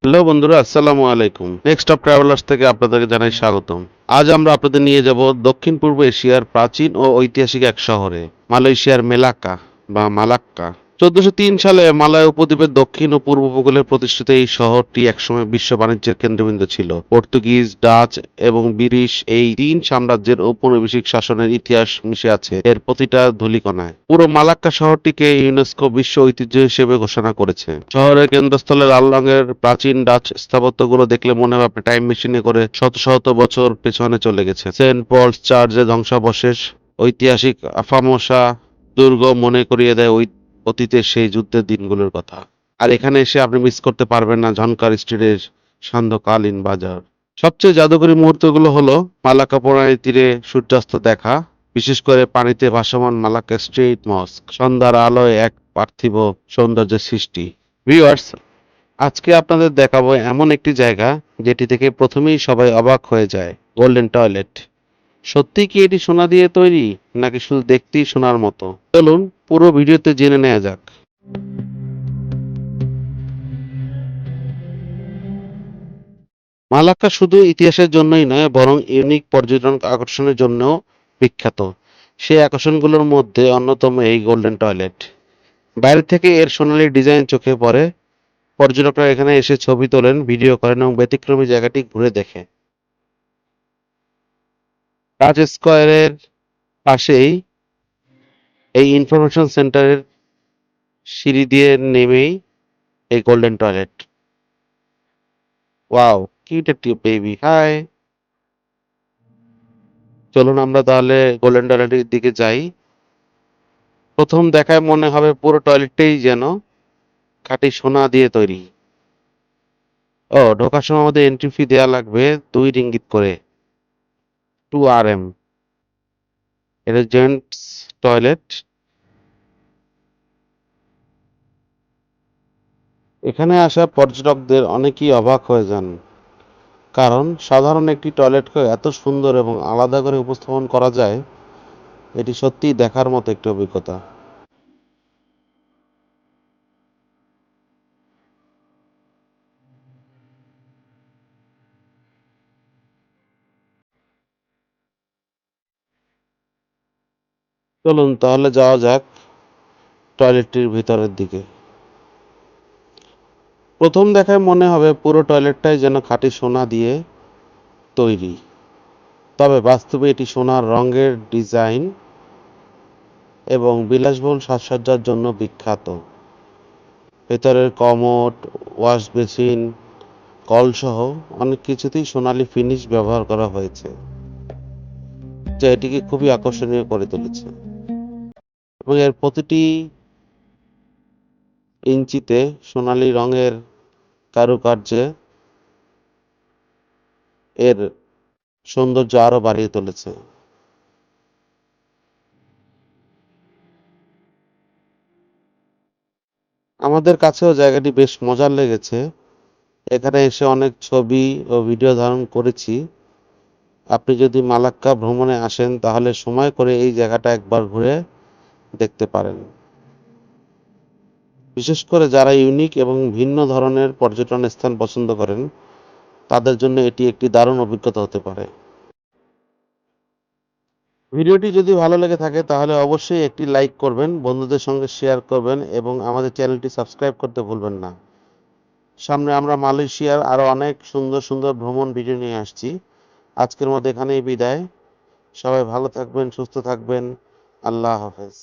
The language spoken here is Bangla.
হ্যালো বন্ধুরা, আসসালামু আলাইকুম। নেক্সট অফ ট্রাভেলার্স থেকে আপনাদেরকে জানাই স্বাগতম। আজ আমরা আপনাদের নিয়ে যাব দক্ষিণ পূর্ব এশিয়ার প্রাচীন ও ঐতিহাসিক এক শহরে, মালয়েশিয়ার মেলাক্কা বা মালাক্কা। 1403 সালে মালয় উপদ্বীপের দক্ষিণ ও পূর্ব উপকূলে প্রতিষ্ঠিত এই শহরটি একসময় বিশ্ব বাণিজ্যের কেন্দ্রবিন্দু ছিল। পর্তুগিজ, ডাচ এবং ব্রিটিশ এই তিন সাম্রাজ্যের ঔপনিবেশিক শাসনের ইতিহাস মিশে আছে এর প্রতিটা ধূলিকণায়। পুরো মালাক্কা শহরটিকে ইউনেস্কো বিশ্ব ঐতিহ্য হিসেবে ঘোষণা করেছে। শহরের কেন্দ্রস্থলে লাল রঙের প্রাচীন ডাচ স্থাপত্যগুলো দেখলে মনে হবে আপনি টাইম মেশিনে করে শত শত বছর পেছনে চলে গেছে। সেন্ট পলস চার্চের ধ্বংসাবশেষ, ঐতিহাসিক আফামোসা দুর্গ মনে করিয়ে দেয় ওই অতীতের সেই যুদ্ধের দিনগুলোর কথা। আর এখানে এসে আপনি মিস করতে পারবেন না ঝনকার স্ট্রিটের সান্ধ্যকালীন বাজার। সবচেয়ে জাদুকরী মুহূর্তগুলো হলো মালাক্কা প্রণালীর তীরে সূর্যাস্ত দেখা, বিশেষ করে পানিতে ভাসমান মালাক্কা স্ট্রিট মস্ক, সন্ধ্যার আলোয় এক পার্থিব সৌন্দর্যের সৃষ্টি। ভিউয়ার্স, আজকে আপনাদের দেখাবো এমন একটি জায়গা যেটি থেকে প্রথমেই সবাই অবাক হয়ে যায়, গোল্ডেন টয়লেট। সত্যি কি এটি সোনা দিয়ে তৈরি, নাকি শুধু দেখতেই সোনার মতো? চলুন পুরো ভিডিওতে জেনে নেওয়া যাক। মালাক্কা শুধু ইতিহাসের জন্যই নয়, বরং ইউনিক পর্যটন আকর্ষণের জন্যও বিখ্যাত। সেই আকর্ষণগুলোর মধ্যে অন্যতম এই গোল্ডেন টয়লেট। বাইরে থেকে এর সোনালী ডিজাইন চোখে পড়ে। পর্যটকরা এখানে এসে ছবি তোলেন, ভিডিও করেন এবং ব্যতিক্রমী জায়গাটি ঘুরে দেখে। রাজ স্কয়ারের পাশেই এই ইনফরমেশন সেন্টারের সিঁড়ি দিয়ে নেমেই এই গোল্ডেন টয়লেট। ওয়াও, কিউট একটি বেবি, হাই। চলুন আমরা তাহলে গোল্ডেন টয়লেটের দিকে যাই। প্রথম দেখায় মনে হবে পুরো টয়লেটটাই যেন খাঁটি সোনা দিয়ে তৈরি। ঢোকার সময় আমাদের এন্ট্রি ফি দেয়া লাগবে 2 রিঙ্গিত করে, 2 RM। এটা জেন্টস টয়লেট। এখানে আসা পর্যটকদের অনেকেই অবাক হয়ে যান, কারণ সাধারণ একটি টয়লেটকে এত সুন্দর এবং আলাদা করে উপস্থাপন করা যায়, এটি সত্যিই দেখার মতো একটি অভিজ্ঞতা। চলুন তাহলে যাওয়া যাক টয়লেটটির ভিতরের দিকে। প্রথম দেখায় মনে হবে পুরো টয়লেটটাই যেন খাঁটি সোনা দিয়ে তৈরি, তবে বাস্তবে এটি সোনার রঙের ডিজাইন এবং বিলাসবহুল সাজসজ্জার জন্য বিখ্যাত। ভেতরের কমোড, ওয়াশ বেসিন, কলসহ অনেক কিছুতেই সোনালী ফিনিশ ব্যবহার করা হয়েছে, যা এটিকে খুবই আকর্ষণীয় করে তুলেছে। এবং এর প্রতিটি ইঞ্চিতে সোনালী রঙের কারুকার্যে এর সৌন্দর্য আরো বাড়িয়ে তুলেছে। আমাদের কাছেও জায়গাটি বেশ মজার লেগেছে। এখানে এসে অনেক ছবি ও ভিডিও ধারণ করেছি। আপনি যদি মালাক্কা ভ্রমণে আসেন তাহলে সময় করে এই জায়গাটা একবার ঘুরে দেখতে পারেন। বিশেষ করে যারা ইউনিক এবং ভিন্ন ধরনের পর্যটন স্থান পছন্দ করেন, তাদের জন্য এটি একটি দারুণ অভিজ্ঞতা হতে পারে। ভিডিওটি যদি ভালো লেগে থাকে তাহলে অবশ্যই একটি লাইক করবেন, বন্ধুদের সঙ্গে শেয়ার করবেন এবং আমাদের চ্যানেলটি সাবস্ক্রাইব করতে ভুলবেন না। সামনে আমরা মালয়েশিয়ার আরো অনেক সুন্দর সুন্দর ভ্রমণ ভিডিও নিয়ে আসছি। আজকের মতো এখানেই বিদায়। সবাই ভালো থাকবেন, সুস্থ থাকবেন। আল্লাহ হাফেজ।